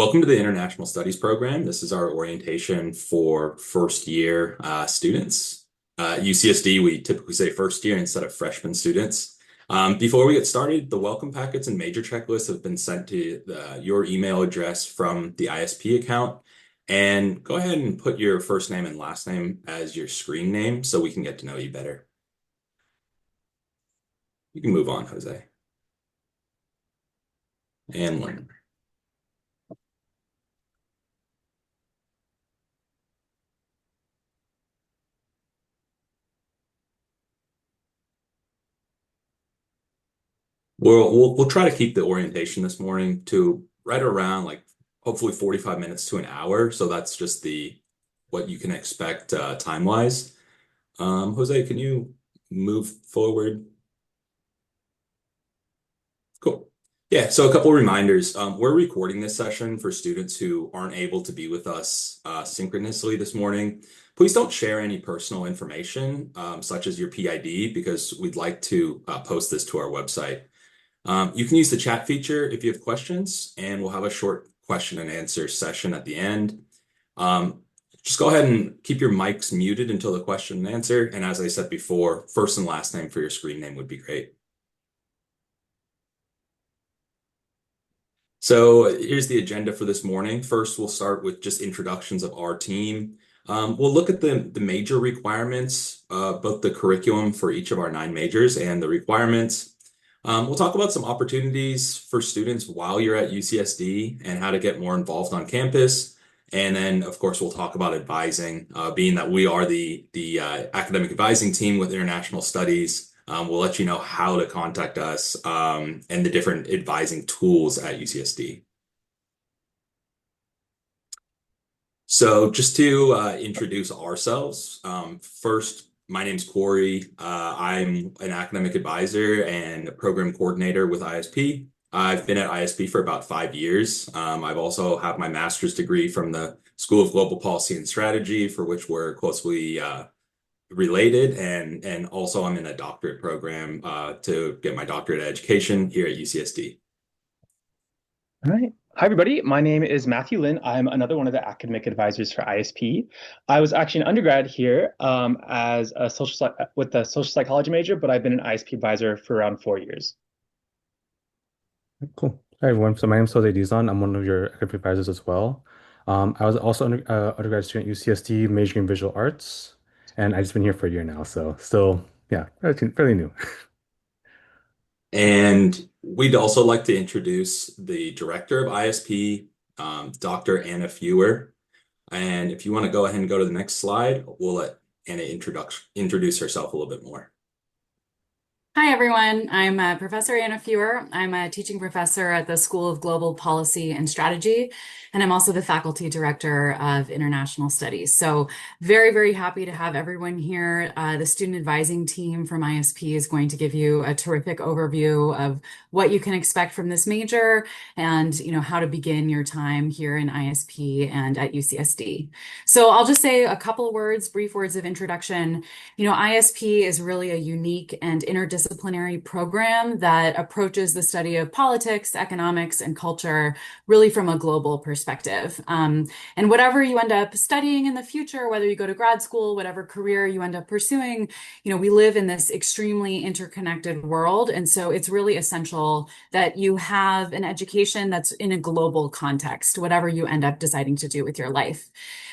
Welcome to the International Studies program. This is our orientation for first year students. UCSD, we typically say first year instead of freshman students. Before we get started, the welcome packets and major checklists have been sent to your email address from the ISP account. And go ahead and put your first name and last name as your screen name so we can get to know you better. You can move on, Jose. And learn. We'll try to keep the orientation this morning to right around like hopefully 45 minutes to an hour. So that's just what you can expect time wise. Jose, can you move forward? Cool. Yeah, so a couple of reminders. We're recording this session for students who aren't able to be with us synchronously this morning. Please don't share any personal information, such as your PID, because we'd like to post this to our website. You can use the chat feature if you have questions, and we'll have a short question and answer session at the end. Just go ahead and keep your mics muted until the question and answer. And as I said before, first and last name for your screen name would be great. So here's the agenda for this morning. First, we'll start with just introductions of our team. We'll look at the major requirements, both the curriculum for each of our 9 majors and the requirements. We'll talk about some opportunities for students while you're at UCSD and how to get more involved on campus. And then, of course, we'll talk about advising, being that we are the academic advising team with International Studies. We'll let you know how to contact us and the different advising tools at UCSD. So just to introduce ourselves, first, my name's Corey. I'm an academic advisor and a program coordinator with ISP. I've been at ISP for about 5 years. I've also have my master's degree from the School of Global Policy and Strategy, for which we're closely related, and also I'm in a doctorate program to get my doctorate education here at UCSD. All right. Hi, everybody. My name is Matthew Lin. I'm another one of the academic advisors for ISP. I was actually an undergrad here as a with a social psychology major, but I've been an ISP advisor for around 4 years. Cool. Hi, everyone. So my name is Jose Dizon. I'm one of your academic advisors as well. I was also undergrad student at UCSD, majoring in visual arts, and I've just been here for a year now. So still, yeah, fairly new. And we'd also like to introduce the director of ISP, Dr. Anna Fewer. And if you want to go ahead and go to the next slide, we'll let Anna introduce herself a little bit more. Hi, everyone. I'm Professor Anna Fewer. I'm a teaching professor at the School of Global Policy and Strategy, and I'm also the faculty director of International Studies. So very, very happy to have everyone here. The student advising team from ISP is going to give you a terrific overview of what you can expect from this major and how to begin your time here in ISP and at UCSD. So I'll just say a couple of words, brief words of introduction. ISP is really a unique and interdisciplinary program that approaches the study of politics, economics, and culture really from a global perspective. And whatever you end up studying in the future, whether you go to grad school, whatever career you end up pursuing, we live in this extremely interconnected world. And so it's really essential that you have an education that's in a global context, whatever you end up deciding to do with your life.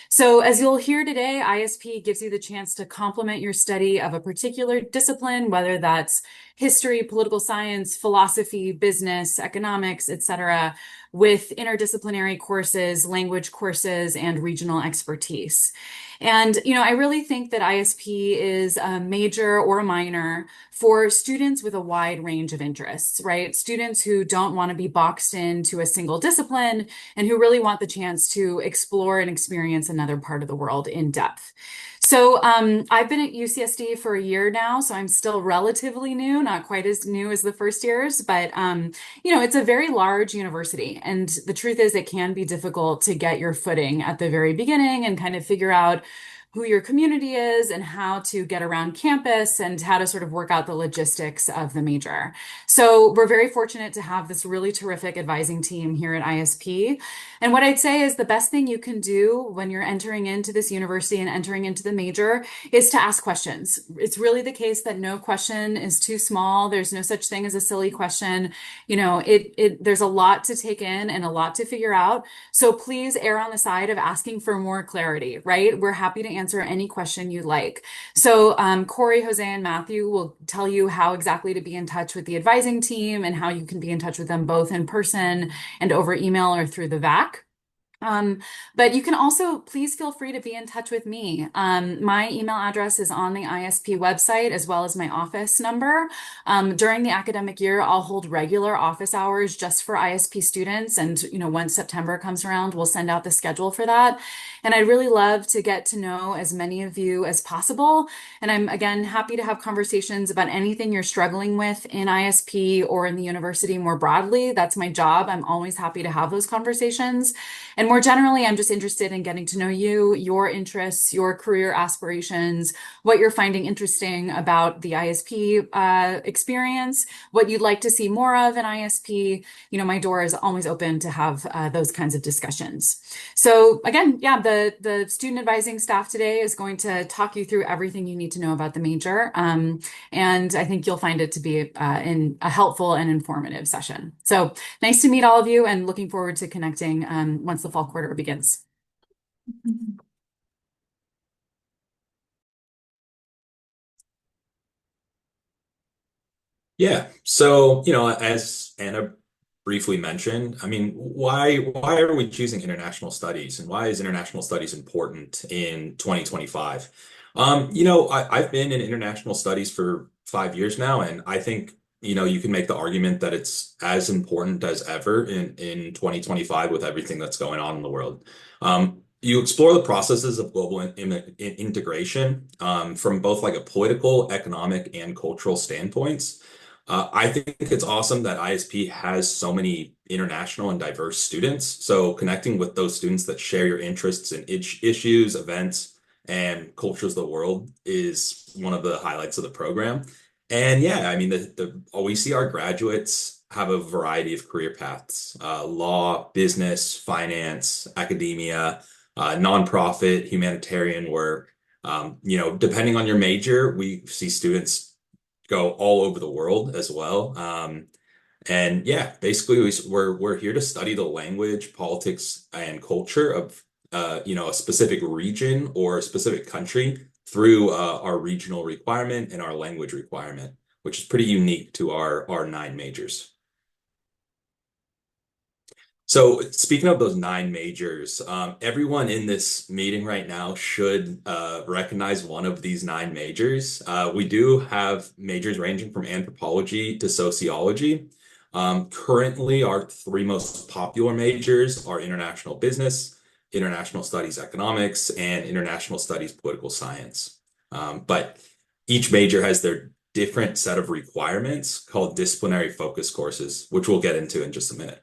So as you'll hear today, ISP gives you the chance to complement your study of a particular discipline, whether that's history, political science, philosophy, business, economics, etc., with interdisciplinary courses, language courses, and regional expertise. And, I really think that ISP is a major or a minor for students with a wide range of interests, right? Students who don't want to be boxed into a single discipline and who really want the chance to explore and experience another part of the world in depth. So I've been at UCSD for a year now, so I'm still relatively new, not quite as new as the first years, but it's a very large university. And the truth is it can be difficult to get your footing at the very beginning and kind of figure out who your community is and how to get around campus and how to sort of work out the logistics of the major. So we're very fortunate to have this really terrific advising team here at ISP. And what I'd say is the best thing you can do when you're entering into this university and entering into the major is to ask questions. It's really the case that no question is too small. There's no such thing as a silly question. There's a lot to take in and a lot to figure out. So please err on the side of asking for more clarity, right? We're happy to answer any question you'd like. So Corey, Jose, and Matthew will tell you how exactly to be in touch with the advising team and how you can be in touch with them both in person and over email or through the VAC. But you can also please feel free to be in touch with me. My email address is on the ISP website as well as my office number. During the academic year, I'll hold regular office hours just for ISP students. And, once September comes around, we'll send out the schedule for that. And I'd really love to get to know as many of you as possible. And I'm, again, happy to have conversations about anything you're struggling with in ISP or in the university more broadly. That's my job. I'm always happy to have those conversations. And more generally, I'm just interested in getting to know you, your interests, your career aspirations, what you're finding interesting about the ISP experience, what you'd like to see more of in ISP. My door is always open to have those kinds of discussions. So again, yeah, the student advising staff today is going to talk you through everything you need to know about the major. And I think you'll find it to be in a helpful and informative session. So nice to meet all of you and looking forward to connecting once the fall quarter begins. Yeah. So, as Anna briefly mentioned, I mean, why are we choosing international studies and why is international studies important in 2025? I've been in international studies for 5 years now, and I think, you can make the argument that it's as important as ever in 2025 with everything that's going on in the world. You explore the processes of global integration from both like a political, economic, and cultural standpoints. I think it's awesome that ISP has so many international and diverse students. So connecting with those students that share your interests in issues, events, and cultures of the world is one of the highlights of the program. And yeah, I mean, we see our graduates have a variety of career paths, law, business, finance, academia, nonprofit, humanitarian work. Depending on your major, we see students go all over the world as well. And yeah, basically we're here to study the language, politics, and culture of a specific region or a specific country through our regional requirement and our language requirement, which is pretty unique to our 9 majors. So speaking of those 9 majors, everyone in this meeting right now should recognize one of these 9 majors. We do have majors ranging from anthropology to sociology. Currently, our 3 most popular majors are international business, international studies economics, and international studies political science. But each major has their different set of requirements called disciplinary focus courses, which we'll get into in just a minute.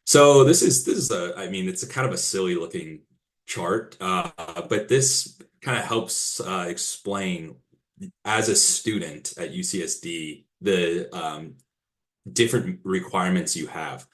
So this is it's a kind of a silly looking chart, but this kind of helps explain as a student at UCSD the different requirements you have.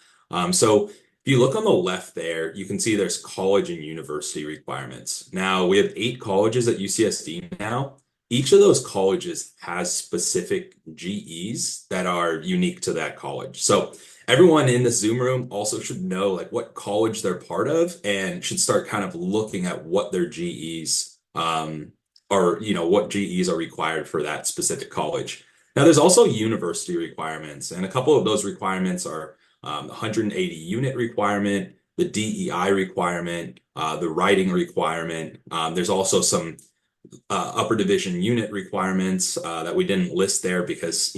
So if you look on the left there, you can see there's college and university requirements. Now we have 8 colleges at UCSD now. Each of those colleges has specific GEs that are unique to that college. So everyone in the Zoom room also should know like what college they're part of and should start kind of looking at what their GEs what GEs are required for that specific college. Now there's also university requirements, and a couple of those requirements are the 180 unit requirement, the DEI requirement, the writing requirement. There's also some upper division unit requirements that we didn't list there because,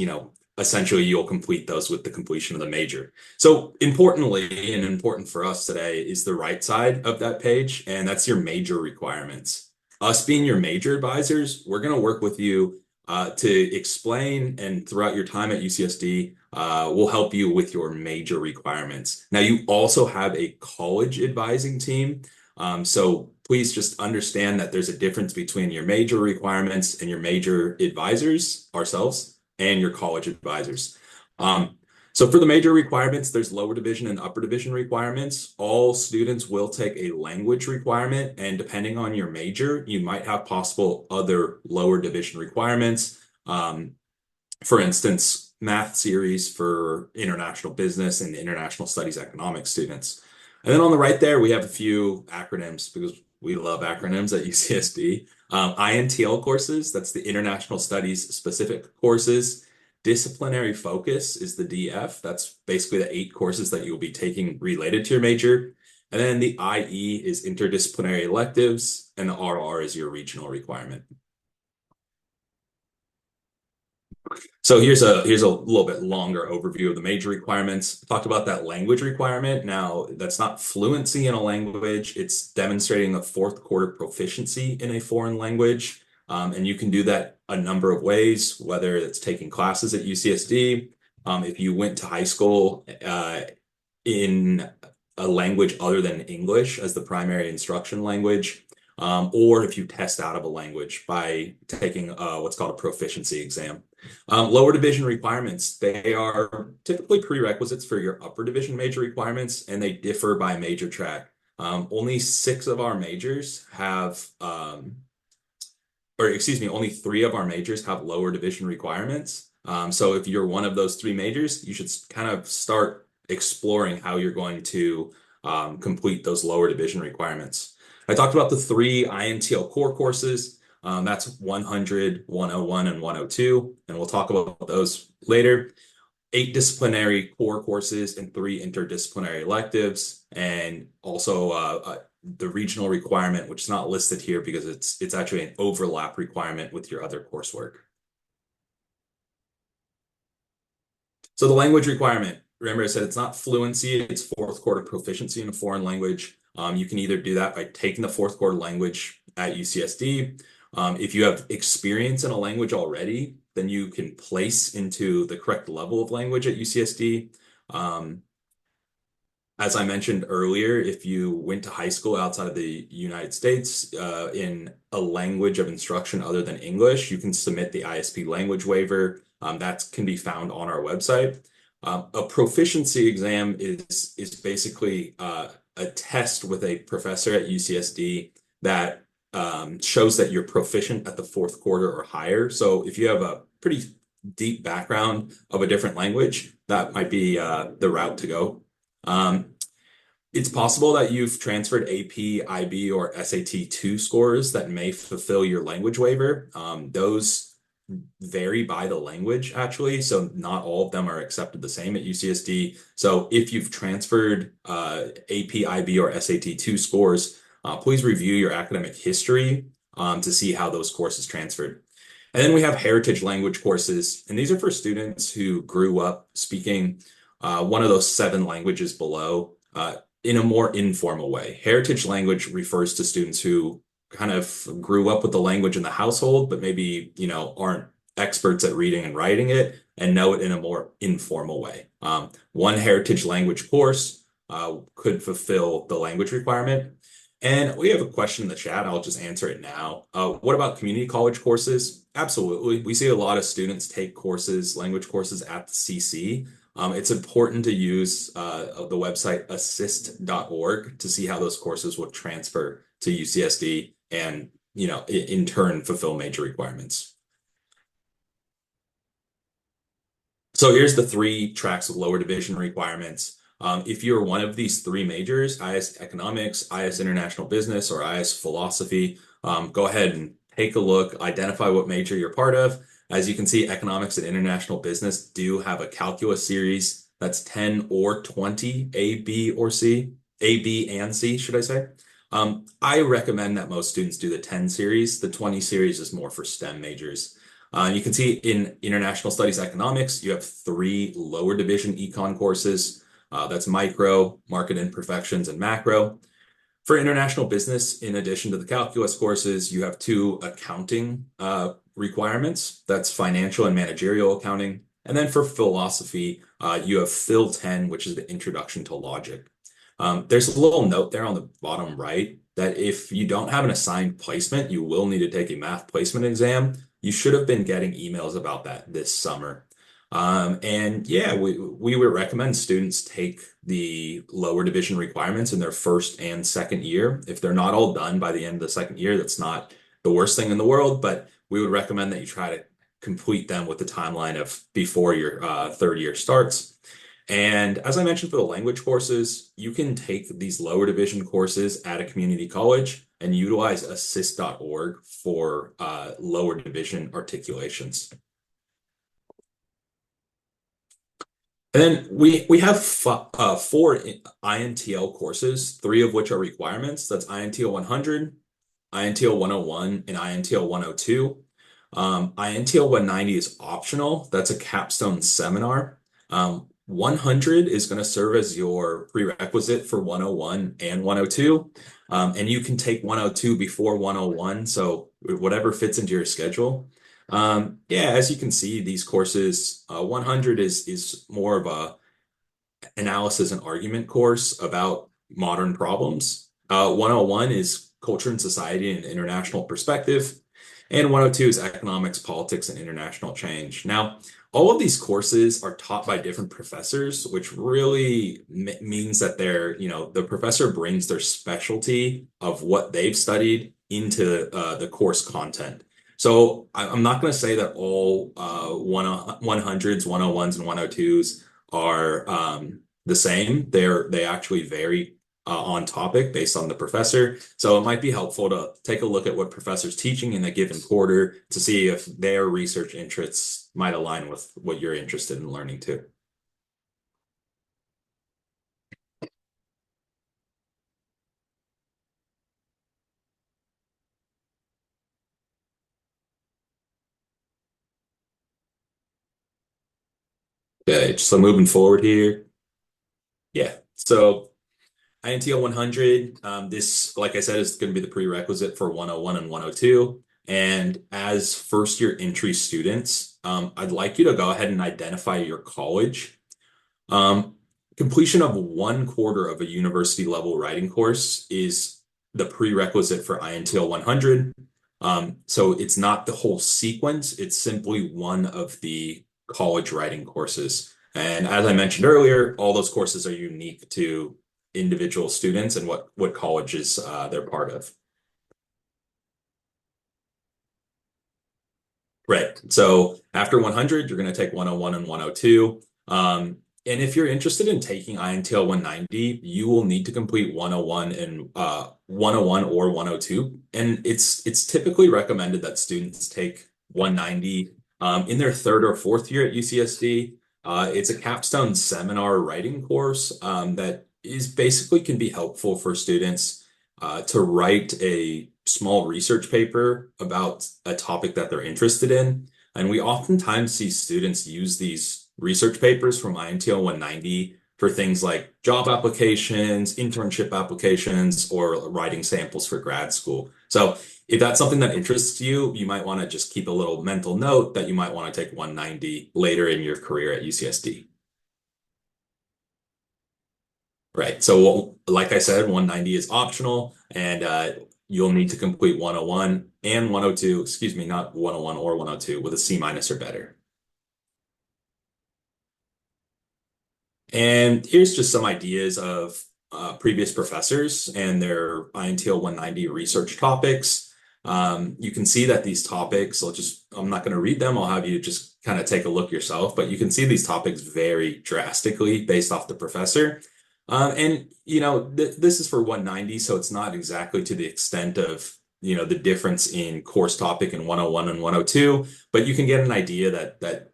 essentially you'll complete those with the completion of the major. So importantly, and important for us today, is the right side of that page, and that's your major requirements. Us being your major advisors, we're going to work with you to explain, and throughout your time at UCSD, we'll help you with your major requirements. Now, you also have a college advising team. So please just understand that there's a difference between your major requirements and your major advisors, ourselves, and your college advisors. So for the major requirements, there's lower division and upper division requirements. All students will take a language requirement, and depending on your major, you might have possible other lower division requirements. For instance, math series for international business and international studies economics students. And then on the right there, we have a few acronyms because we love acronyms at UCSD. INTL courses, that's the International Studies Specific Courses. Disciplinary Focus is the DF. That's basically the 8 courses that you'll be taking related to your major. And then the IE is Interdisciplinary Electives, and the RR is your regional requirement. So here's a little bit longer overview of the major requirements. Talked about that language requirement. Now, that's not fluency in a language. It's demonstrating a 4th quarter proficiency in a foreign language. And you can do that a number of ways, whether it's taking classes at UCSD, if you went to high school in a language other than English as the primary instruction language, or if you test out of a language by taking what's called a proficiency exam. Lower division requirements, they are typically prerequisites for your upper division major requirements, and they differ by major track. Only 6 of our majors have, only 3 of our majors have lower division requirements. So if you're one of those 3 majors, you should kind of start exploring how you're going to complete those lower division requirements. I talked about the 3 INTL core courses. That's 100, 101, and 102, and we'll talk about those later. 8 disciplinary core courses and 3 interdisciplinary electives, and also the regional requirement, which is not listed here because it's actually an overlap requirement with your other coursework. So the language requirement, remember I said it's not fluency, it's 4th quarter proficiency in a foreign language. You can either do that by taking the 4th quarter language at UCSD. If you have experience in a language already, then you can place into the correct level of language at UCSD. As I mentioned earlier, if you went to high school outside of the United States in a language of instruction other than English, you can submit the ISP language waiver. That can be found on our website. A proficiency exam is basically a test with a professor at UCSD that shows that you're proficient at the 4th quarter or higher. So if you have a pretty deep background of a different language, that might be the route to go. It's possible that you've transferred AP, IB, or SAT 2 scores that may fulfill your language waiver. Those vary by the language, actually, so not all of them are accepted the same at UCSD. So if you've transferred AP, IB, or SAT 2 scores, please review your academic history to see how those courses transferred. And then we have heritage language courses, and these are for students who grew up speaking one of those 7 languages below in a more informal way. Heritage language refers to students who kind of grew up with the language in the household, but maybe, aren't experts at reading and writing it and know it in a more informal way. One heritage language course could fulfill the language requirement. And we have a question in the chat. I'll just answer it now. What about community college courses? Absolutely. We see a lot of students take courses, language courses at the CC. It's important to use the website assist.org to see how those courses will transfer to UCSD and, in turn, fulfill major requirements. So here's the 3 tracks of lower division requirements. If you're one of these 3 majors, IS Economics, IS International Business, or IS Philosophy, go ahead and take a look, identify what major you're part of. As you can see, Economics and International Business do have a calculus series that's 10 or 20 A, B, or C. A, B, and C, should I say. I recommend that most students do the 10 series. The 20 series is more for STEM majors. You can see in International Studies Economics, you have 3 lower division econ courses. That's micro, market imperfections, and macro. For international business, in addition to the calculus courses, you have 2 accounting requirements. That's financial and managerial accounting. And then for philosophy, you have Phil 10, which is the introduction to logic. There's a little note there on the bottom right that if you don't have an assigned placement, you will need to take a math placement exam. You should have been getting emails about that this summer. And yeah, we would recommend students take the lower division requirements in their first and second year. If they're not all done by the end of the second year, that's not the worst thing in the world, but we would recommend that you try to complete them with the timeline of before your third year starts. And as I mentioned for the language courses, you can take these lower division courses at a community college and utilize assist.org for lower division articulations. And then we have four INTL courses, three of which are requirements. That's INTL 100, INTL 101, and INTL 102. INTL 190 is optional. That's a capstone seminar. 100 is going to serve as your prerequisite for 101 and 102. And you can take 102 before 101, so whatever fits into your schedule. Yeah, as you can see, these courses, 100 is more of a analysis and argument course about modern problems. 101 is culture and society and international perspective. And 102 is economics, politics, and international change. Now, all of these courses are taught by different professors, which really means that the professor brings their specialty of what they've studied into the course content. So I'm not going to say that all 100s, 101s, and 102s are the same. They actually vary on topic based on the professor. So it might be helpful to take a look at what professor's teaching in a given quarter to see if their research interests might align with what you're interested in learning too. Okay, so moving forward here. Yeah, so INTL 100, this, like I said, is going to be the prerequisite for 101 and 102. And as first year entry students, I'd like you to go ahead and identify your college. Completion of 1/4 of a university level writing course is the prerequisite for INTL 100. So it's not the whole sequence, it's simply one of the college writing courses. And as I mentioned earlier, all those courses are unique to individual students and what colleges they're part of. Right. So after 100, you're going to take 101 and 102. And if you're interested in taking INTL 190, you will need to complete 101 and 101 or 102. And it's typically recommended that students take 190 in their third or fourth year at UCSD. It's a capstone seminar writing course that is basically can be helpful for students to write a small research paper about a topic that they're interested in. And we oftentimes see students use these research papers from INTL 190 for things like job applications, internship applications, or writing samples for grad school. So if that's something that interests you, you might want to just keep a little mental note that you might want to take 190 later in your career at UCSD. Right. So like I said, 190 is optional, and you'll need to complete 101 and 102, excuse me, not 101 or 102 with a C- or better. And here's just some ideas of previous professors and their INTL 190 research topics. You can see that these topics, I'm not going to read them. I'll have you just kind of take a look yourself, but you can see these topics vary drastically based off the professor. And this is for 190, so it's not exactly to the extent of the difference in course topic in 101 and 102, but you can get an idea that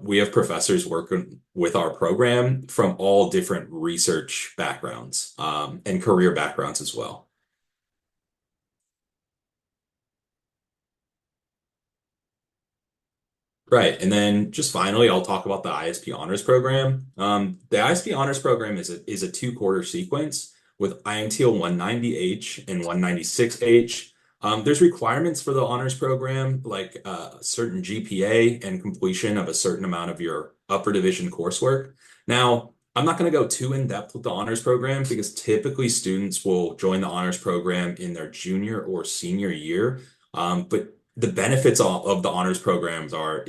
we have professors working with our program from all different research backgrounds and career backgrounds as well. Right. And then just finally, I'll talk about the ISP Honors Program. The ISP Honors Program is a 2/4 sequence with INTL 190H and 196H. There's requirements for the honors program, like a certain GPA and completion of a certain amount of your upper division coursework. Now, I'm not going to go too in depth with the honors program because typically students will join the honors program in their junior or senior year. But the benefits of the honors programs are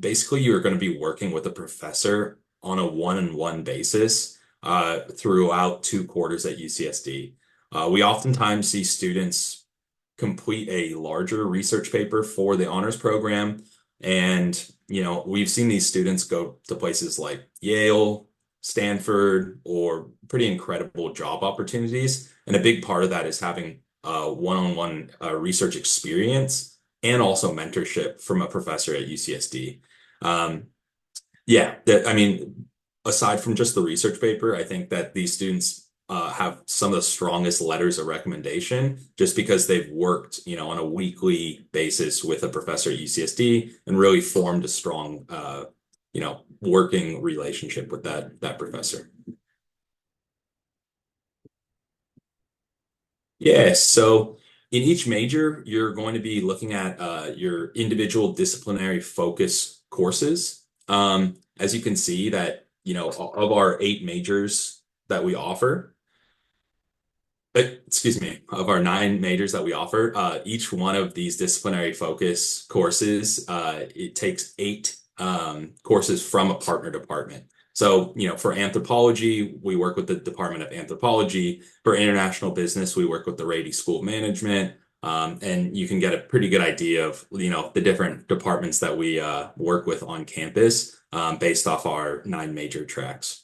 basically you're going to be working with a professor on a one-on-one basis throughout 2 quarters at UCSD. We oftentimes see students complete a larger research paper for the honors program. And, we've seen these students go to places like Yale, Stanford, or pretty incredible job opportunities. And a big part of that is having one-on-one research experience and also mentorship from a professor at UCSD. Um, yeah, I mean, aside from just the research paper, I think that these students have some of the strongest letters of recommendation just because they've worked, on a weekly basis with a professor at UCSD and really formed a strong, working relationship with that professor. Yeah, so in each major, you're going to be looking at your individual disciplinary focus courses. As you can see that, of our 8 majors that we offer, excuse me, of our 9 majors that we offer, each one of these disciplinary focus courses, it takes 8 courses from a partner department. So, for anthropology, we work with the Department of Anthropology. For international business, we work with the Rady School of Management. And you can get a pretty good idea of, the different departments that we work with on campus based off our 9 major tracks.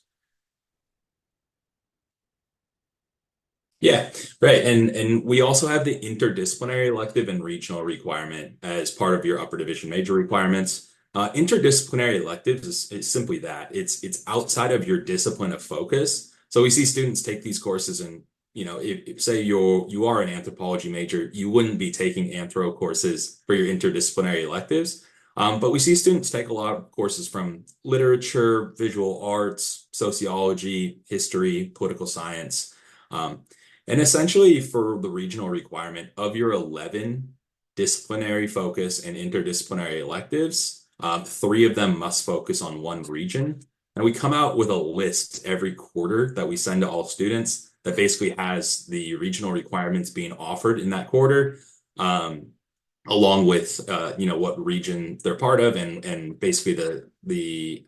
Yeah, right. And we also have the interdisciplinary elective and regional requirement as part of your upper division major requirements. Interdisciplinary electives is simply that. It's outside of your discipline of focus. So we see students take these courses and, if say you are an anthropology major, you wouldn't be taking anthro courses for your interdisciplinary electives. But we see students take a lot of courses from literature, visual arts, sociology, history, political science. And essentially, for the regional requirement of your 11 disciplinary focus and interdisciplinary electives, 3 of them must focus on one region. And we come out with a list every quarter that we send to all students that basically has the regional requirements being offered in that quarter, along with what region they're part of and basically the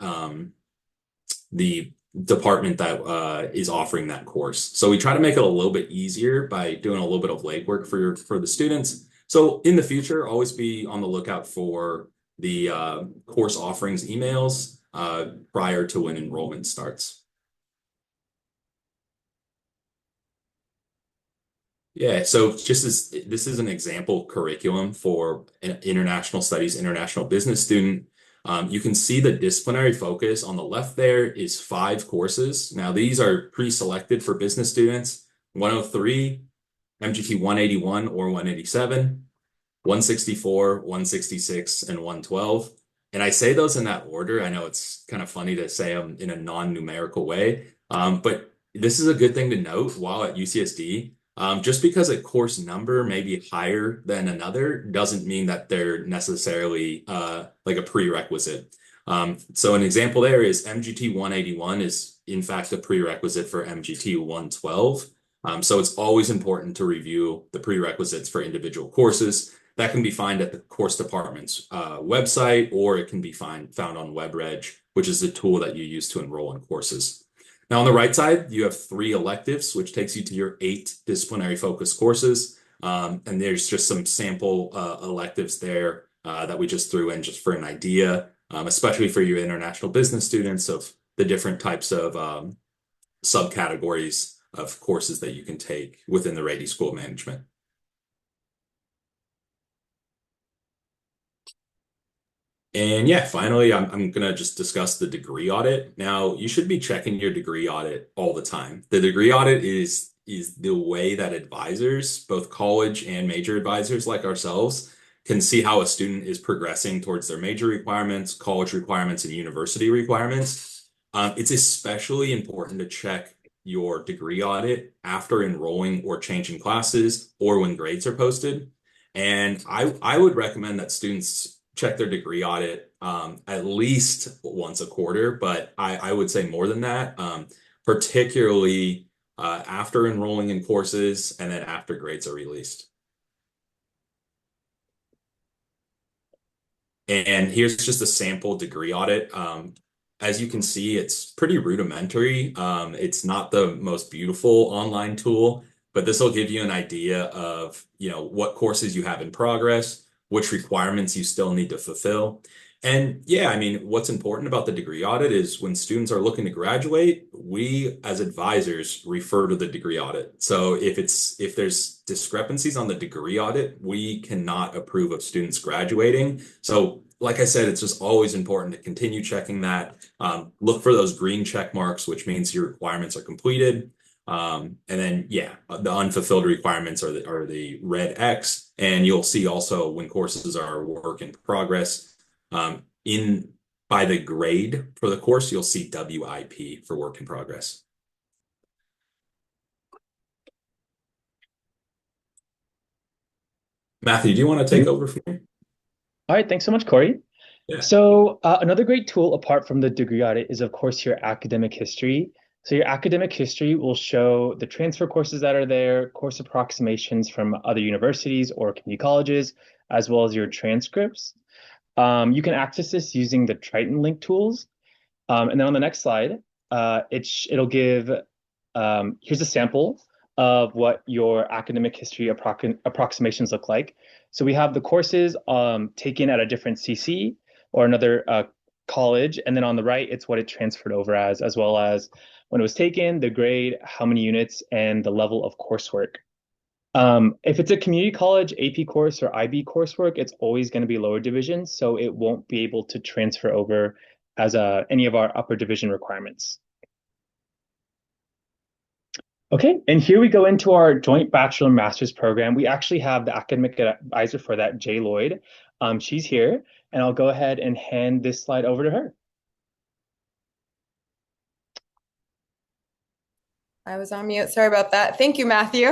department that is offering that course. So we try to make it a little bit easier by doing a little bit of legwork for the students. So in the future, always be on the lookout for the course offerings emails prior to when enrollment starts. Yeah, so this is an example curriculum for an international studies, international business student. You can see the disciplinary focus on the left there is 5 courses. Now, these are pre-selected for business students: 103, MGT 181 or 187, 164, 166, and 112. And I say those in that order. I know it's kind of funny to say them in a non-numerical way, but this is a good thing to note while at UCSD. Just because a course number may be higher than another doesn't mean that they're necessarily like a prerequisite. So an example there is MGT 181 is in fact a prerequisite for MGT 112. So it's always important to review the prerequisites for individual courses. That can be found at the course department's website, or it can be found on WebReg, which is the tool that you use to enroll in courses. Now, on the right side, you have 3 electives, which takes you to your 8 disciplinary focus courses. And there's just some sample electives there that we just threw in just for an idea, especially for your international business students, of the different types of subcategories of courses that you can take within the Rady School of Management. And yeah, finally, I'm gonna just discuss the degree audit. Now, you should be checking your degree audit all the time. The degree audit is the way that advisors, both college and major advisors like ourselves, can see how a student is progressing towards their major requirements, college requirements, and university requirements. It's especially important to check your degree audit after enrolling or changing classes or when grades are posted. And I would recommend that students check their degree audit at least once a quarter, but I would say more than that, particularly after enrolling in courses and then after grades are released. And here's just a sample degree audit. As you can see, it's pretty rudimentary. It's not the most beautiful online tool, but this will give you an idea of, what courses you have in progress, which requirements you still need to fulfill. And yeah, I mean, what's important about the degree audit is when students are looking to graduate, we as advisors refer to the degree audit. So if there's discrepancies on the degree audit, we cannot approve of students graduating. So like I said, it's just always important to continue checking that. Look for those green check marks, which means your requirements are completed. And then, yeah, the unfulfilled requirements are the red X. And you'll see also when courses are work in progress, in by the grade for the course, you'll see WIP for work in progress. Matthew, do you want to take over from here? All right, thanks so much, Corey. Yeah. So another great tool apart from the degree audit is, of course, your academic history. So your academic history will show the transfer courses that are there, course approximations from other universities or community colleges, as well as your transcripts. You can access this using the Triton link tools. And then on the next slide, it'll give, here's a sample of what your academic history approximations look like. So we have the courses taken at a different CC or another college. And then on the right, it's what it transferred over as well as when it was taken, the grade, how many units, and the level of coursework. If it's a community college AP course or IB coursework, it's always going to be lower division, so it won't be able to transfer over as any of our upper division requirements. Okay, and here we go into our joint bachelor master's program. We actually have the academic advisor for that, Jay Lloyd. She's here, and I'll go ahead and hand this slide over to her. I was on mute. Sorry about that. Thank you, Matthew.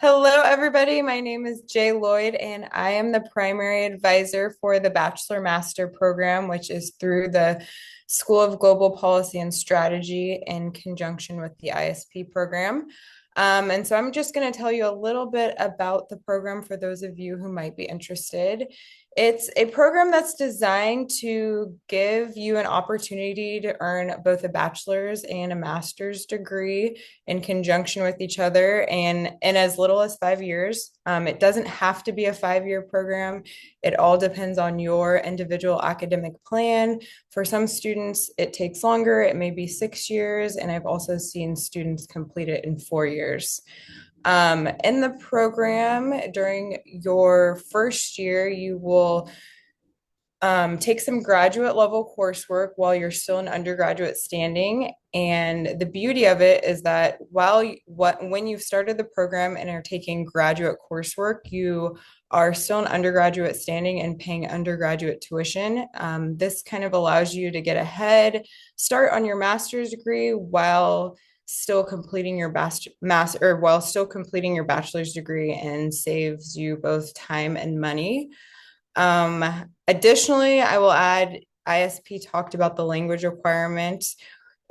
Hello, everybody. My name is Jay Lloyd, and I am the primary advisor for the Bachelor Master program, which is through the School of Global Policy and Strategy in conjunction with the ISP program. And so I'm just going to tell you a little bit about the program for those of you who might be interested. It's a program that's designed to give you an opportunity to earn both a bachelor's and a master's degree in conjunction with each other and in as little as 5 years. It doesn't have to be a 5-year program. It all depends on your individual academic plan. For some students, it takes longer. It may be 6 years, and I've also seen students complete it in 4 years. In the program, during your first year, you will take some graduate level coursework while you're still in undergraduate standing. And the beauty of it is that when you've started the program and are taking graduate coursework, you are still in undergraduate standing and paying undergraduate tuition. This kind of allows you to get ahead, start on your master's degree while still completing your bachelor's degree, and saves you both time and money. Additionally, I will add, ISP talked about the language requirement.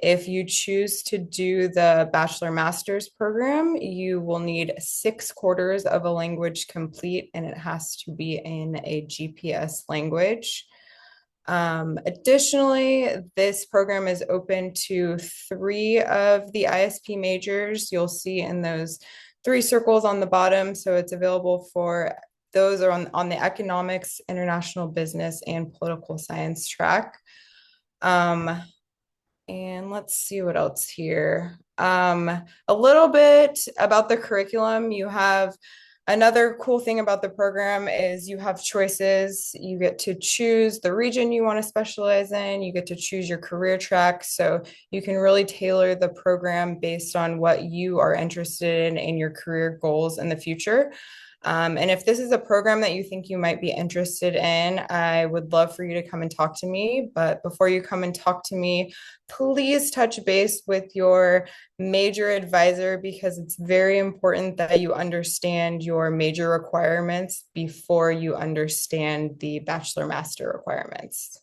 If you choose to do the bachelor master's program, you will need 6 quarters of a language complete, and it has to be in a GPS language. Additionally, this program is open to 3 of the ISP majors. You'll see in those 3 circles on the bottom. So it's available for those are on the economics, international business, and political science track. And let's see what else here. A little bit about the curriculum. You have another cool thing about the program is you have choices. You get to choose the region you want to specialize in. You get to choose your career track. So you can really tailor the program based on what you are interested in and your career goals in the future. And if this is a program that you think you might be interested in, I would love for you to come and talk to me. But before you come and talk to me, please touch base with your major advisor because it's very important that you understand your major requirements before you understand the bachelor master requirements.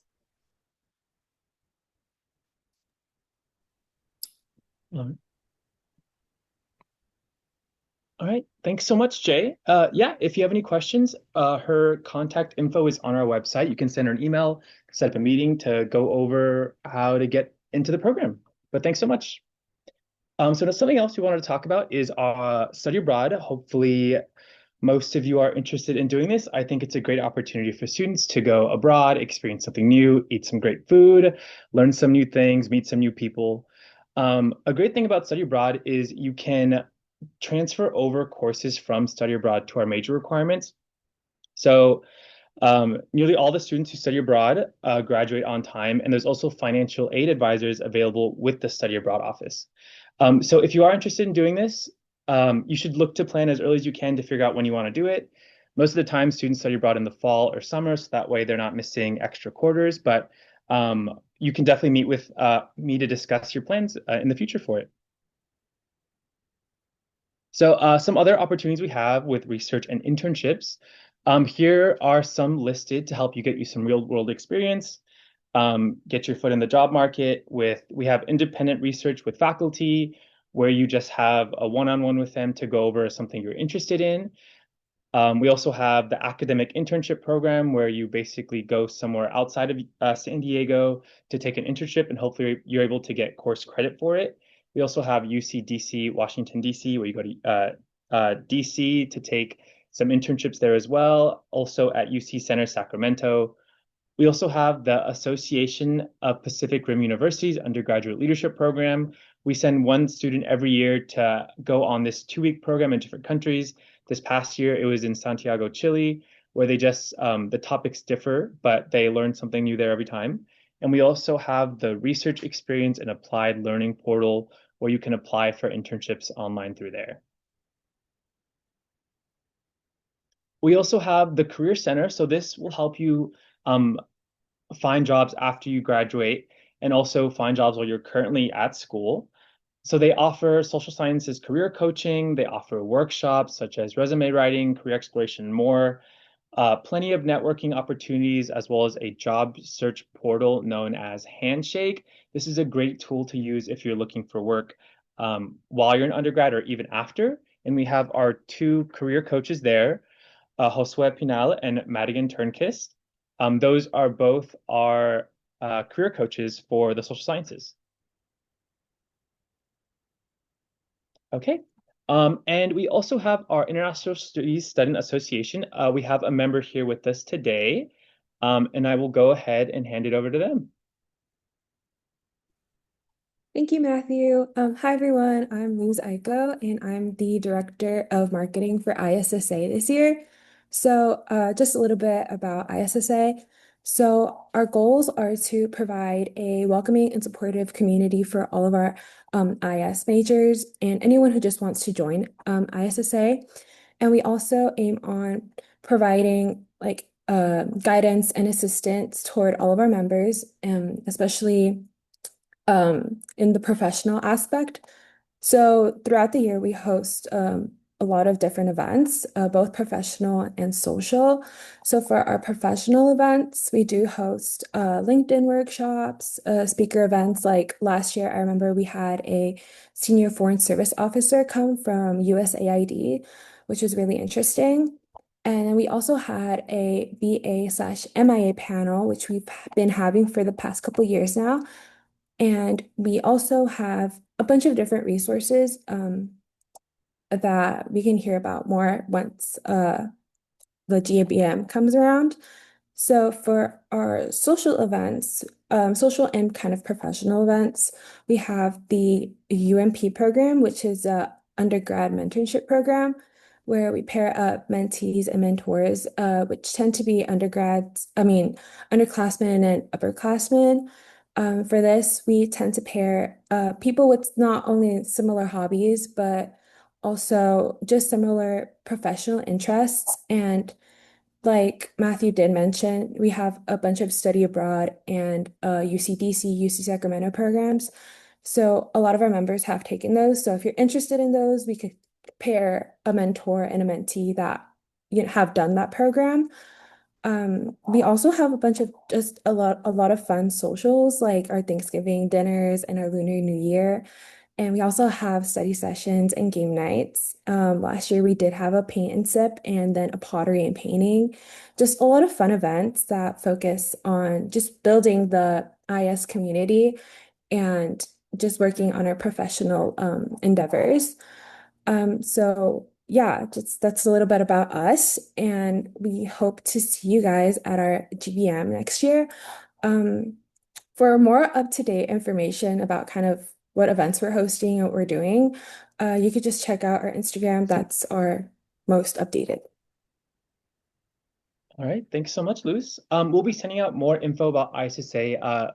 All right. Thanks so much, Jay. Yeah, if you have any questions, her contact info is on our website. You can send her an email, set up a meeting to go over how to get into the program. But thanks so much. So something else we wanted to talk about is study abroad. Hopefully, most of you are interested in doing this. I think it's a great opportunity for students to go abroad, experience something new, eat some great food, learn some new things, meet some new people. A great thing about study abroad is you can transfer over courses from study abroad to our major requirements. So nearly all the students who study abroad graduate on time, and there's also financial aid advisors available with the study abroad office. So if you are interested in doing this, you should look to plan as early as you can to figure out when you want to do it. Most of the time, students study abroad in the fall or summer, so that way they're not missing extra quarters. But you can definitely meet with me to discuss your plans in the future for it. So some other opportunities we have with research and internships. Here are some listed to help you get you some real world experience, get your foot in the job market we have independent research with faculty where you just have a one-on-one with them to go over something you're interested in. We also have the academic internship program where you basically go somewhere outside of San Diego to take an internship and hopefully you're able to get course credit for it. We also have UC-DC, Washington, D.C., where you go to D.C. to take some internships there as well. Also at UC Center, Sacramento. We also have the Association of Pacific Rim Universities undergraduate leadership program. We send one student every year to go on this 2-week program in different countries. This past year, it was in Santiago, Chile, where they just, the topics differ, but they learn something new there every time. And we also have the Research Experience and Applied Learning portal, where you can apply for internships online through there. We also have the Career Center. So this will help you find jobs after you graduate and also find jobs while you're currently at school. So they offer social sciences career coaching. They offer workshops such as resume writing, career exploration, and more. Plenty of networking opportunities, as well as a job search portal known as Handshake. This is a great tool to use if you're looking for work while you're an undergrad or even after. And we have our 2 career coaches there, Josue Pinal and Madigan Turnquist. Those are both our career coaches for the social sciences. Okay. And we also have our International Studies Student Association. We have a member here with us today, and I will go ahead and hand it over to them. Thank you, Matthew. Hi, everyone. I'm Luz Aiko, and I'm the Director of Marketing for ISSA this year. So just a little bit about ISSA. So our goals are to provide a welcoming and supportive community for all of our IS majors and anyone who just wants to join ISSA. And we also aim on providing like guidance and assistance toward all of our members, especially in the professional aspect. So throughout the year, we host a lot of different events, both professional and social. So for our professional events, we do host LinkedIn workshops, speaker events. Like last year, I remember we had a senior foreign service officer come from USAID, which was really interesting. And then we also had a BA/MIA panel, which we've been having for the past couple years now. And we also have a bunch of different resources that we can hear about more once the GABM comes around. So for our social events, social and kind of professional events, we have the UMP program, which is a undergrad mentorship program where we pair up mentees and mentors, which tend to be underclassmen and upperclassmen. For this, we tend to pair people with not only similar hobbies, but also just similar professional interests. And like Matthew did mention, we have a bunch of study abroad and UCDC, UC Sacramento programs. So a lot of our members have taken those. So if you're interested in those, we could pair a mentor and a mentee that have done that program. We also have a bunch of just a lot of fun socials, like our Thanksgiving dinners and our Lunar New Year. And we also have study sessions and game nights. Last year we did have a paint and sip and then a pottery and painting. Just a lot of fun events that focus on just building the IS community and just working on our professional endeavors. So yeah, just that's a little bit about us, and we hope to see you guys at our GBM next year. Um, for more up-to-date information about kind of what events we're hosting and what we're doing, you could just check out our Instagram. That's our most updated. All right, thanks so much, Luz. We'll be sending out more info about ISSA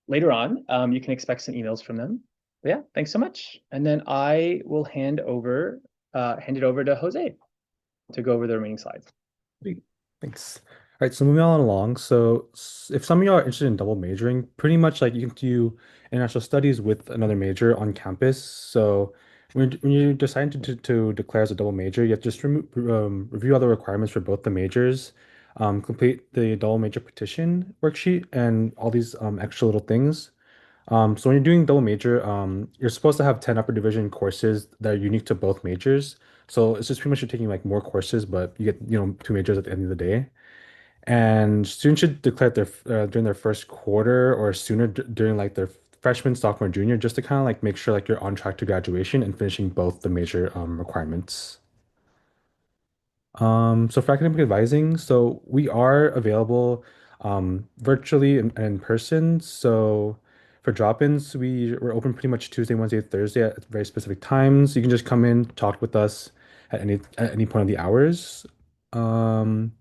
later on. You can expect some emails from them. But yeah, thanks so much. And then I will hand it over to Jose to go over the remaining slides. Sweet. Thanks. All right, so moving on along. So if some of y'all are interested in double majoring, pretty much like you can do international studies with another major on campus. So when you decide to declare as a double major, you have to just review all the requirements for both the majors, complete the double major petition worksheet, and all these extra little things. So when you're doing double major, you're supposed to have 10 upper division courses that are unique to both majors. So it's just pretty much you're taking like more courses, but you get, two majors at the end of the day. And students should declare their during their first quarter or sooner during like their freshman, sophomore, junior, just to kind of like make sure like you're on track to graduation and finishing both the major requirements. So for academic advising, so we are available virtually and in person. So for drop-ins, we're open pretty much Tuesday, Wednesday, Thursday at very specific times. You can just come in, talk with us at any point of the hours. Um,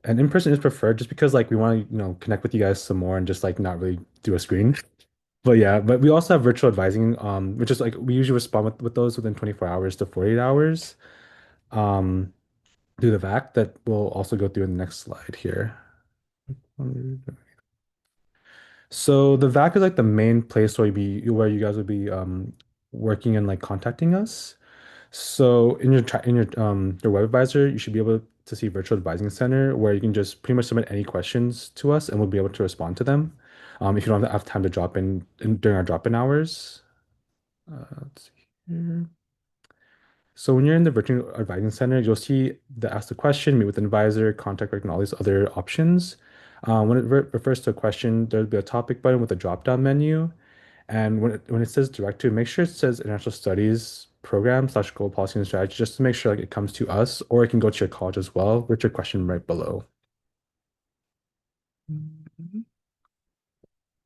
and in person is preferred just because like we want to, connect with you guys some more and just like not really do a screen. But yeah, but we also have virtual advising, which is like we usually respond with those within 24 hours to 48 hours. Um, do the VAC that we'll also go through in the next slide here. So the VAC is like the main place where you guys would be working and like contacting us. So in your web advisor, you should be able to see Virtual Advising Center where you can just pretty much submit any questions to us and we'll be able to respond to them. If you don't have time to drop in during our drop-in hours. Let's see here. So when you're in the Virtual Advising Center, you'll see the ask the question, meet with an advisor, contact record, and all these other options. When it refers to a question, there'll be a topic button with a drop-down menu. And when it says direct to, make sure it says International Studies Program / Global Policy and Strategy, just to make sure like it comes to us, or it can go to your college as well with your question right below.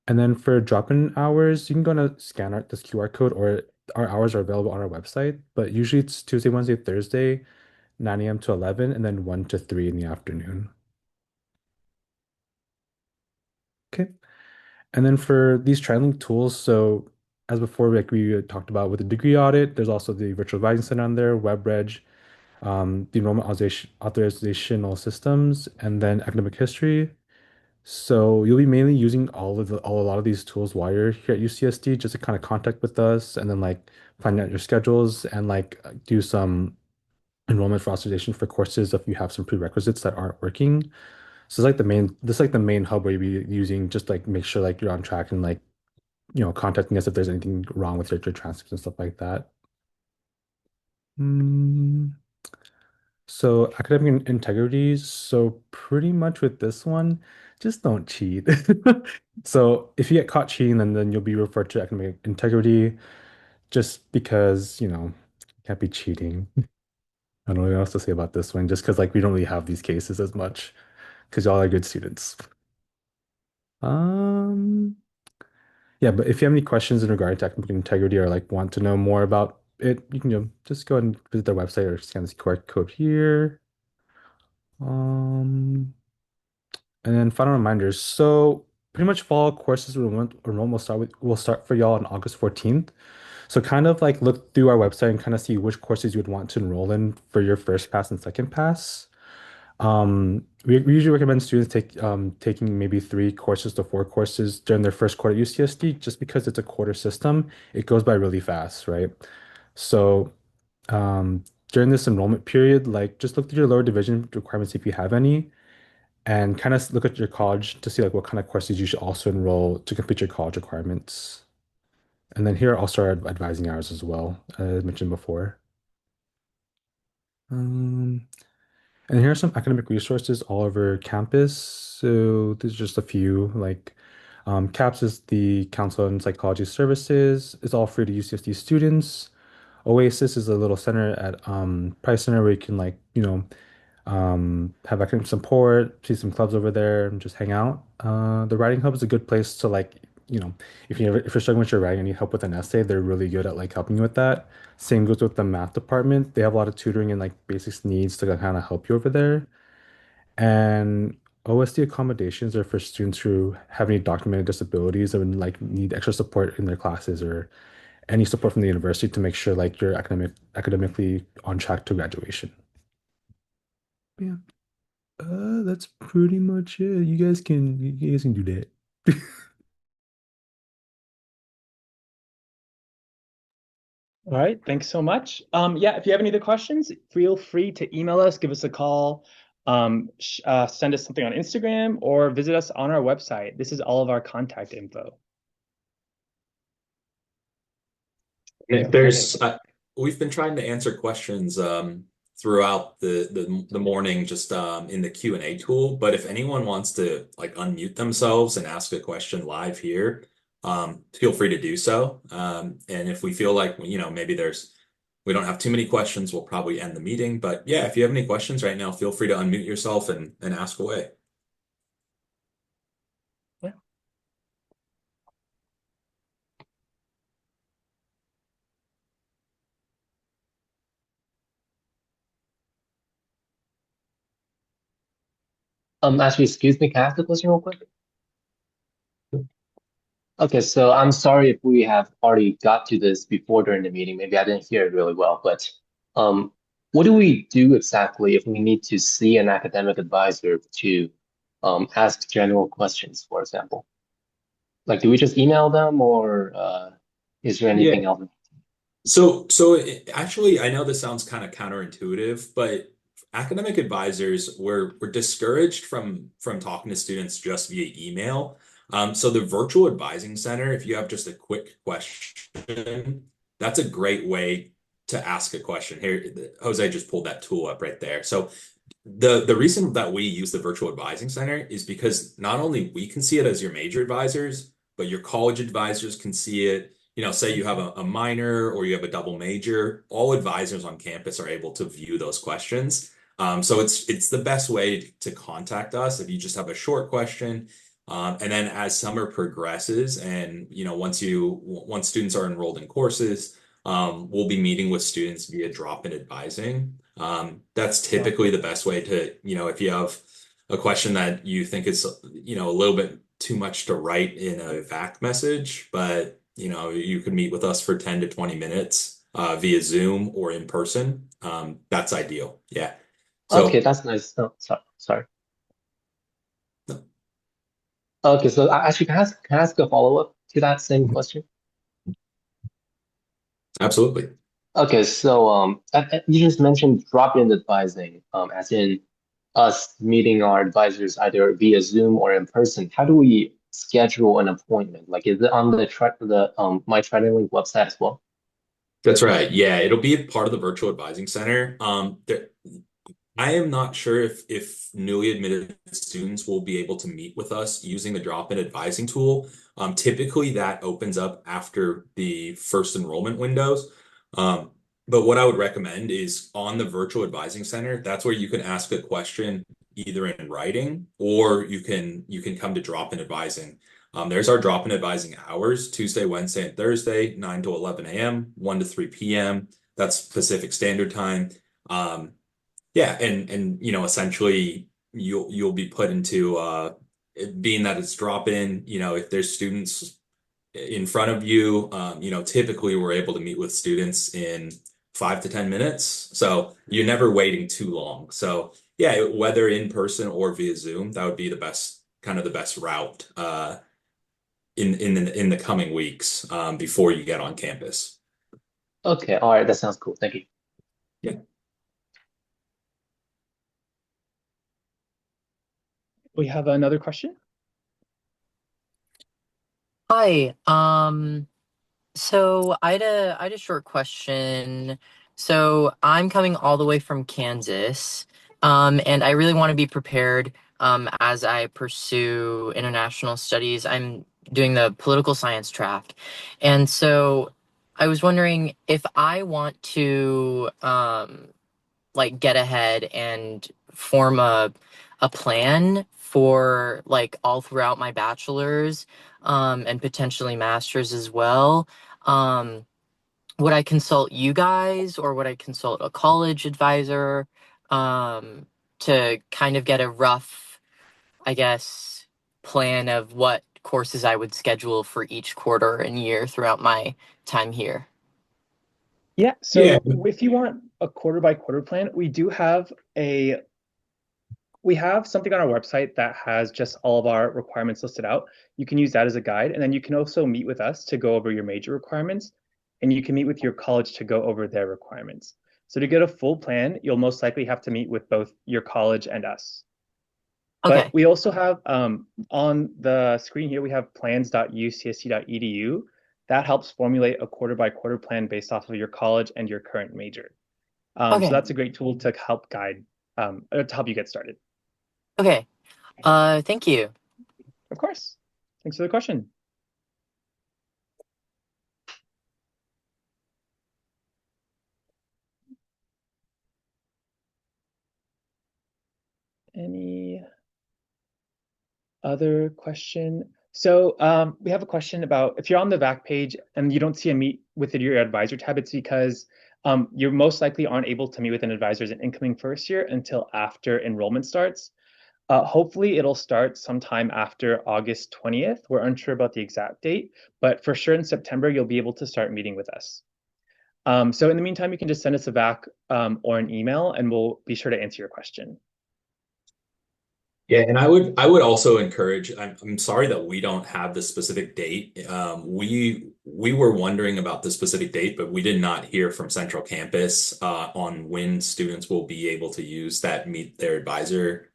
And then for drop-in hours, you can go and scan this QR code, or our hours are available on our website. But usually it's Tuesday, Wednesday, Thursday, 9 a.m. to 11, and then 1 to 3 in the afternoon. Okay. And then for these TriLink tools, so as before, like we had talked about with the degree audit, there's also the Virtual Advising Center on there, WebReg, the enrollment authorizational systems, and then academic history. So you'll be mainly using a lot of these tools while you're here at UCSD, just to kind of contact with us and then like find out your schedules and like do some enrollment for authorization for courses if you have some prerequisites that aren't working. So this is like the main hub where you'll be using just like make sure like you're on track and like, contacting us if there's anything wrong with your transcripts and stuff like that. So academic integrity. So pretty much with this one, just don't cheat. So if you get caught cheating, then you'll be referred to academic integrity just because, you can't be cheating. I don't know what else to say about this one, just because like we don't really have these cases as much because y'all are good students. Um, yeah, but if you have any questions in regard to academic integrity or like want to know more about it, you can just go ahead and visit their website or scan this QR code here. Um, and then final reminders. So pretty much fall courses enrollment will start for y'all on August 14th. So kind of like look through our website and kind of see which courses you would want to enroll in for your first pass and second pass. We usually recommend students taking maybe 3 courses to 4 courses during their first quarter at UCSD, just because it's a quarter system. It goes by really fast, right? So during this enrollment period, like just look through your lower division requirements if you have any, and kind of look at your college to see like what kind of courses you should also enroll to complete your college requirements. And then here are also our advising hours as well, as mentioned before. Um, and here are some academic resources all over campus. So there's just a few, like CAPS is the Council on Psychology Services. It's all free to UCSD students. Oasis is a little center at Price Center where you can like, have academic support, see some clubs over there, and just hang out. The Writing Hub is a good place to like, you know, if you're struggling with your writing and need help with an essay, they're really good at like helping you with that. Same goes with the math department. They have a lot of tutoring and like basics needs to kind of help you over there. And OSD accommodations are for students who have any documented disabilities and like need extra support in their classes or any support from the university to make sure like you're academically on track to graduation. Yeah. That's pretty much it. You guys can do that. All right, thanks so much. Yeah, if you have any other questions, feel free to email us, give us a call, send us something on Instagram, or visit us on our website. This is all of our contact info. We've been trying to answer questions throughout the morning just in the Q&A tool, but if anyone wants to like unmute themselves and ask a question live here, feel free to do so. And if we feel like maybe we don't have too many questions, we'll probably end the meeting. But yeah, if you have any questions right now, feel free to unmute yourself and ask away. Actually, excuse me, can I ask a question real quick? Okay, so I'm sorry if we have already got to this before during the meeting. Maybe I didn't hear it really well, but um, what do we do exactly if we need to see an academic advisor to ask general questions, for example? Like, do we just email them or is there anything Yeah. else? Actually, I know this sounds kind of counterintuitive, but academic advisors we're discouraged from talking to students just via email. So the virtual advising center, if you have just a quick question, that's a great way to ask a question. Here, Jose just pulled that tool up right there. So the reason that we use the virtual advising center is because not only we can see it as your major advisors, but your college advisors can see it. Say you have a minor or you have a double major, all advisors on campus are able to view those questions. So it's the best way to contact us if you just have a short question. And then as summer progresses and once students are enrolled in courses, we'll be meeting with students via drop-in advising. That's typically the best way to, if you have a question that you think is, a little bit too much to write in a VAC message, but you could meet with us for 10 to 20 minutes via Zoom or in person. That's ideal. Yeah. Okay, that's nice. Oh, sorry. Okay, so actually, can I ask a follow-up to that same question? Absolutely. Okay, so you just mentioned drop-in advising, as in us meeting our advisors either via Zoom or in person. How do we schedule an appointment? Like, is it on the My TriDentLink website as well? That's right. Yeah, it'll be a part of the virtual advising center. I am not sure if newly admitted students will be able to meet with us using the drop-in advising tool. Typically, that opens up after the first enrollment windows. But what I would recommend is on the virtual advising center, that's where you can ask a question either in writing or you can come to drop-in advising. There's our drop-in advising hours, Tuesday, Wednesday, and Thursday, 9 to 11 a.m., 1 to 3 p.m. That's Pacific Standard Time. Yeah, and essentially you'll be put into being that it's drop-in, if there's students in front of you. Typically we're able to meet with students in 5 to 10 minutes. So you're never waiting too long. So yeah, whether in person or via Zoom, that would be the best route in the coming weeks before you get on campus. Okay, all right, that sounds cool. Thank you. Yeah. We have another question. Hi. So I had a short question. So I'm coming all the way from Kansas, and I really want to be prepared as I pursue international studies. I'm doing the political science track, and so I was wondering if I want to like get ahead and form a plan for like all throughout my bachelor's and potentially master's as well. Um, would I consult you guys or would I consult a college advisor to kind of get a rough, I guess, plan of what courses I would schedule for each quarter and year throughout my time here? Yeah, Yeah. so if you want a quarter by quarter plan, we have something on our website that has just all of our requirements listed out. You can use that as a guide, and then you can also meet with us to go over your major requirements, and you can meet with your college to go over their requirements. So to get a full plan, you'll most likely have to meet with both your college and us. But Okay. we also have on the screen here, we have plans.ucsc.edu. That helps formulate a quarter by quarter plan based off of your college and your current major. So Okay. that's a great tool to help guide, to help you get started. Okay. Thank you. Of course. Thanks for the question. Any other question? So we have a question about if you're on the VAC page and you don't see a meet with your advisor tab, it's because you most likely aren't able to meet with an advisor as an incoming first year until after enrollment starts. Hopefully it'll start sometime after August 20th. We're unsure about the exact date, but for sure in September, you'll be able to start meeting with us. So in the meantime, you can just send us a VAC or an email and we'll be sure to answer your question. Yeah, and I would also encourage. I'm sorry that we don't have the specific date. We were wondering about the specific date, but we did not hear from Central Campus on when students will be able to use that Meet Their Advisor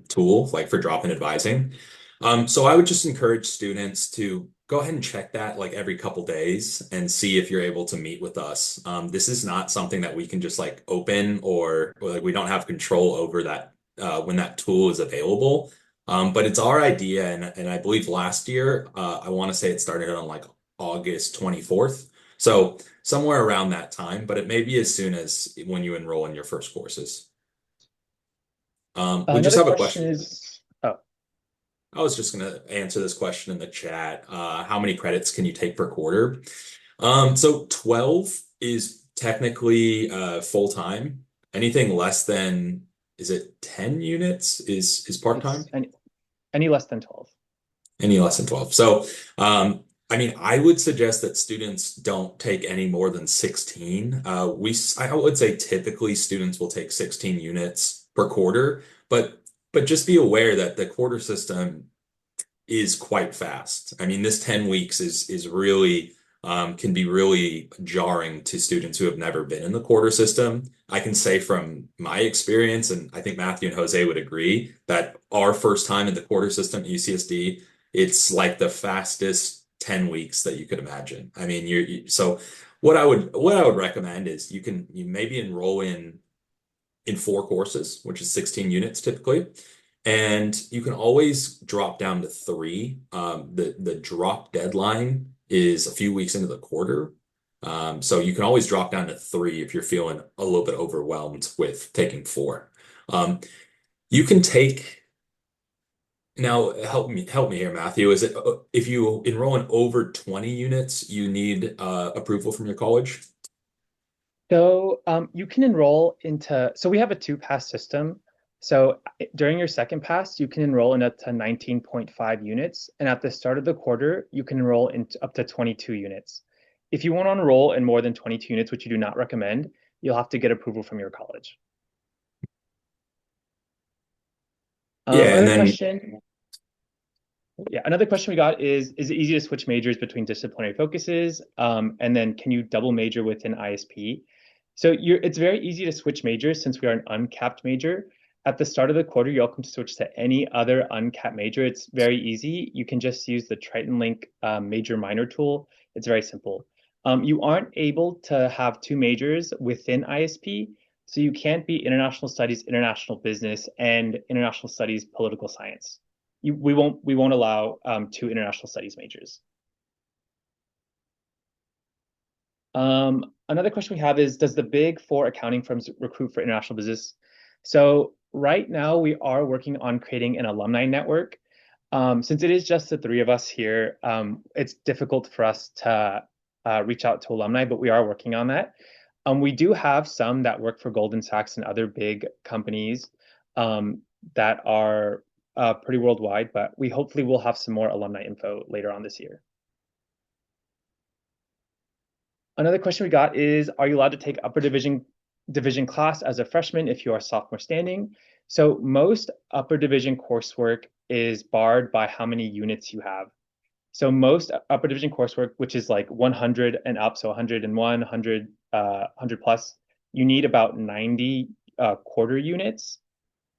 tool, like for drop-in advising. So I would just encourage students to go ahead and check that like every couple days and see if you're able to meet with us. This is not something that we can just like open or like we don't have control over that when that tool is available. But it's our idea, and I believe last year, I want to say it started on like August 24th. So somewhere around that time, but it may be as soon as when you enroll in your first courses. We just Another have a question question. is, oh, I was just going to answer this question in the chat. How many credits can you take per quarter? So 12 is technically full time. Anything less than, is it 10 units is part time? it's any less than 12. Any less than 12. So, I mean, I would suggest that students don't take any more than 16. I would say typically students will take 16 units per quarter, but just be aware that the quarter system is quite fast. I mean, this 10 weeks is really can be really jarring to students who have never been in the quarter system. I can say from my experience, and I think Matthew and Jose would agree, that our first time in the quarter system at UCSD, it's like the fastest 10 weeks that you could imagine. I mean, so what I would recommend is you maybe enroll in 4 courses, which is 16 units typically. And you can always drop down to 3. The drop deadline is a few weeks into the quarter. So you can always drop down to 3 if you're feeling a little bit overwhelmed with taking 4. You can take now help me here, Matthew. Is it if you enroll in over 20 units, you need approval from your college? So you can enroll into, so we have a 2-pass system. So during your second pass, you can enroll in up to 19.5 units. And at the start of the quarter, you can enroll in up to 22 units. If you want to enroll in more than 22 units, which you do not recommend, you'll have to get approval from your college. Yeah, and then Another question we got is it easy to switch majors between disciplinary focuses? And then can you double major within ISP? So it's very easy to switch majors since we are an uncapped major. At the start of the quarter, you're welcome to switch to any other uncapped major. It's very easy. You can just use the Triton Link major minor tool. It's very simple. You aren't able to have two majors within ISP, so you can't be international studies, international business, and international studies, political science. We won't allow two international studies majors. Another question we have is, does the Big Four accounting firms recruit for international business? So right now we are working on creating an alumni network. Since it is just the three of us here, it's difficult for us to reach out to alumni, but we are working on that. We do have some that work for Goldman Sachs and other big companies that are pretty worldwide, but we hopefully will have some more alumni info later on this year. Another question we got is, are you allowed to take upper division class as a freshman if you are sophomore standing? So most upper division coursework is barred by how many units you have. So most upper division coursework, which is like 100 and up, so 101, 100, 100 plus, you need about 90 quarter units.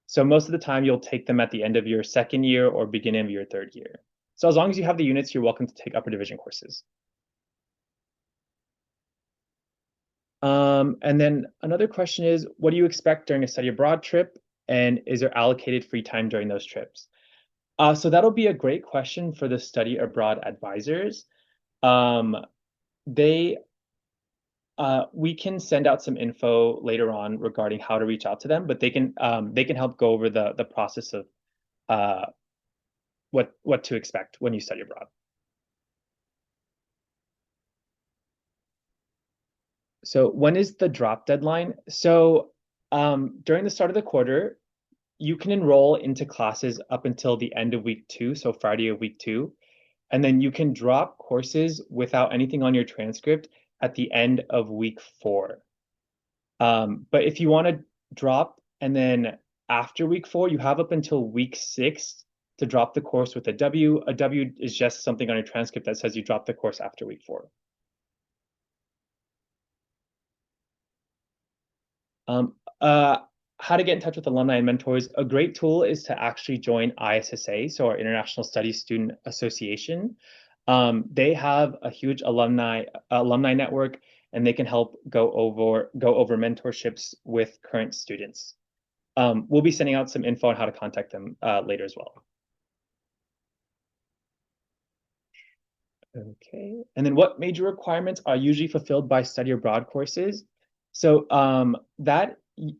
So most of the time you'll take them at the end of your second year or beginning of your third year. So as long as you have the units, you're welcome to take upper division courses. And then another question is, what do you expect during a study abroad trip? And is there allocated free time during those trips? So that'll be a great question for the study abroad advisors. We can send out some info later on regarding how to reach out to them, but they can help go over the process of what to expect when you study abroad. So when is the drop deadline? So during the start of the quarter, you can enroll into classes up until the end of week 2, so Friday of week 2, and then you can drop courses without anything on your transcript at the end of week 4. But if you want to drop and then after week 4, you have up until week 6 to drop the course with a W. A W is just something on your transcript that says you dropped the course after week 4. How to get in touch with alumni and mentors. A great tool is to actually join ISSA, so our International Studies Student Association. They have a huge alumni network, and they can help go over mentorships with current students. We'll be sending out some info on how to contact them later as well. Okay, and then what major requirements are usually fulfilled by study abroad courses? So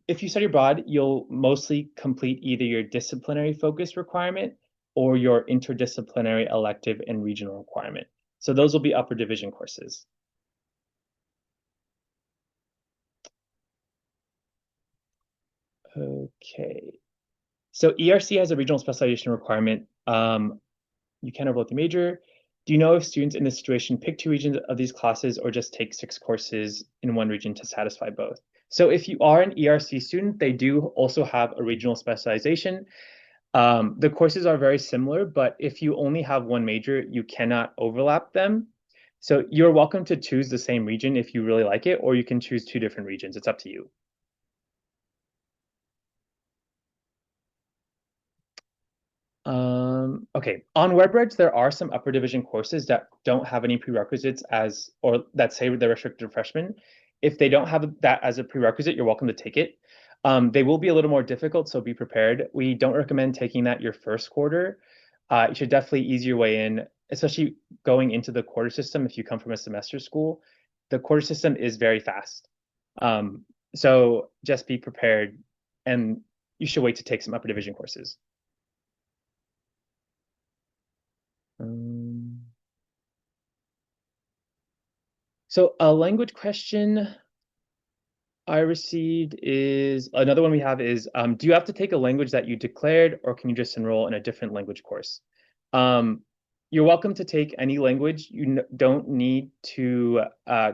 if you study abroad, you'll mostly complete either your disciplinary focus requirement or your interdisciplinary elective and regional requirement. So those will be upper division courses. Okay. So ERC has a regional specialization requirement. You can enroll the major. Do you know if students in this situation pick 2 regions of these classes or just take 6 courses in one region to satisfy both? So if you are an ERC student, they do also have a regional specialization. The courses are very similar, but if you only have one major, you cannot overlap them. So you're welcome to choose the same region if you really like it, or you can choose 2 different regions. It's up to you. Okay, on WebReg, there are some upper division courses that don't have any prerequisites or that say they're restricted to freshmen. If they don't have that as a prerequisite, you're welcome to take it. They will be a little more difficult, so be prepared. We don't recommend taking that your first quarter. You should definitely ease your way in, especially going into the quarter system if you come from a semester school. The quarter system is very fast. So just be prepared, and you should wait to take some upper division courses. So a language question. I received is another one we have is do you have to take a language that you declared, or can you just enroll in a different language course? You're welcome to take any language. You don't need to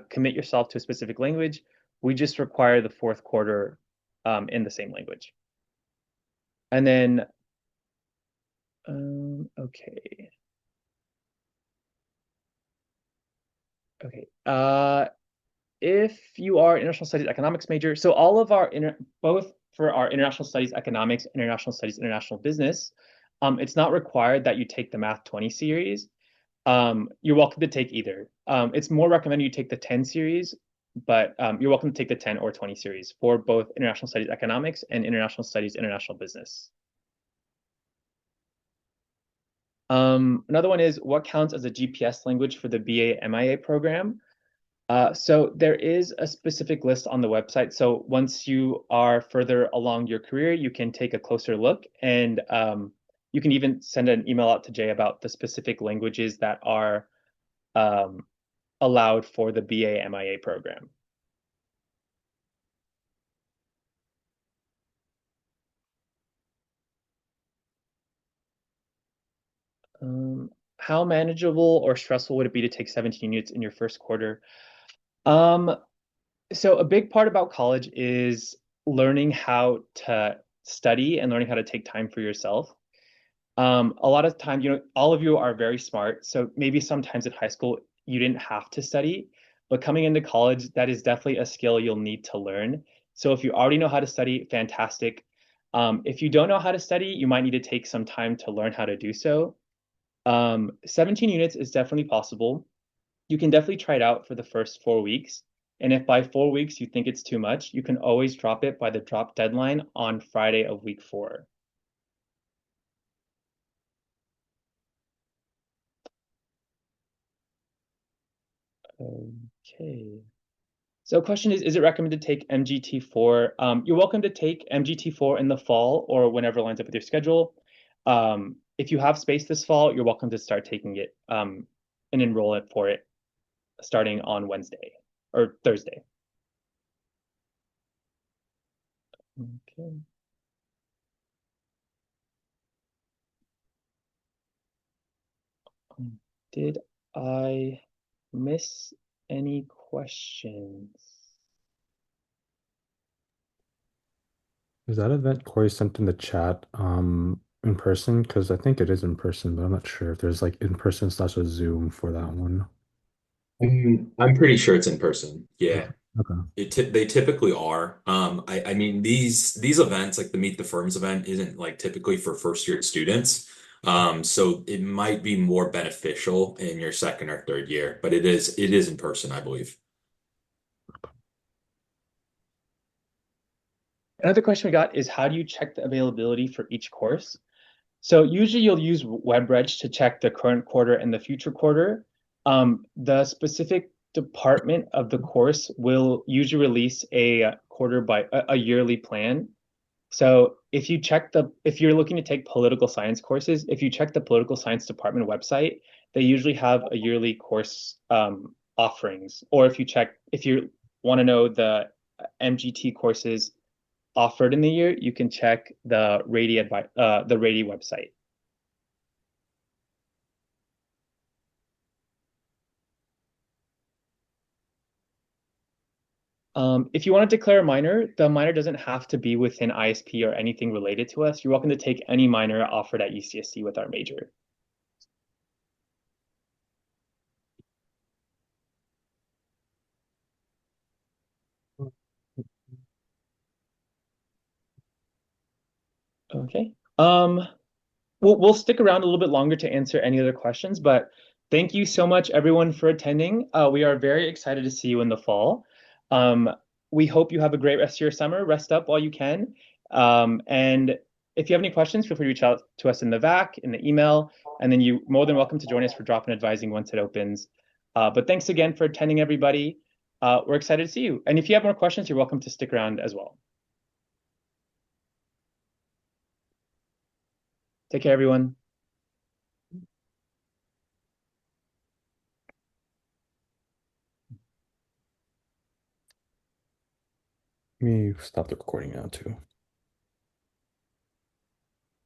commit yourself to a specific language. We just require the fourth quarter in the same language. And then, okay. Okay. If you are international studies economics major, so all of our both for our international studies economics, international studies, international business, it's not required that you take the Math 20 series. You're welcome to take either. It's more recommended you take the 10 series, but you're welcome to take the 10 or 20 series for both international studies economics and international studies international business. Another one is what counts as a GPS language for the BA MIA program? So there is a specific list on the website. So once you are further along your career, you can take a closer look, and you can even send an email out to Jay about the specific languages that are allowed for the BA MIA program. How manageable or stressful would it be to take 17 units in your first quarter? So a big part about college is learning how to study and learning how to take time for yourself. A lot of times, all of you are very smart, so maybe sometimes in high school you didn't have to study, but coming into college, that is definitely a skill you'll need to learn. So if you already know how to study, fantastic. If you don't know how to study, you might need to take some time to learn how to do so. 17 units is definitely possible. You can definitely try it out for the first 4 weeks. And if by 4 weeks you think it's too much, you can always drop it by the drop deadline on Friday of week 4. Okay. So question is it recommended to take MGT4? You're welcome to take MGT4 in the fall or whenever it lines up with your schedule. If you have space this fall, you're welcome to start taking it and enroll it for it starting on Wednesday or Thursday. Okay. Did I miss any questions? Is that event Corey sent in the chat in person? Because I think it is in person, but I'm not sure if there's like in person slash a Zoom for that one. I'm pretty sure it's in person. Yeah. Okay. They typically are. I mean these events like the Meet the Firms event isn't like typically for first year students. So it might be more beneficial in your second or third year, but it is in person, I believe. Another question we got is how do you check the availability for each course? So usually you'll use WebReg to check the current quarter and the future quarter. The specific department of the course will usually release a yearly plan. So if you're looking to take political science courses, if you check the political science department website, they usually have a yearly course offerings. Or if you want to know the MGT courses offered in the year, you can check the Rady website. If you want to declare a minor, the minor doesn't have to be within ISP or anything related to us. You're welcome to take any minor offered at UCSC with our major. Okay. We'll stick around a little bit longer to answer any other questions, but thank you so much, everyone, for attending. We are very excited to see you in the fall. We hope you have a great rest of your summer. Rest up while you can. And if you have any questions, feel free to reach out to us in the VAC, in the email, and then you're more than welcome to join us for drop-in advising once it opens. But thanks again for attending, everybody. We're excited to see you. And if you have more questions, you're welcome to stick around as well. Take care, everyone. me stop the recording now too.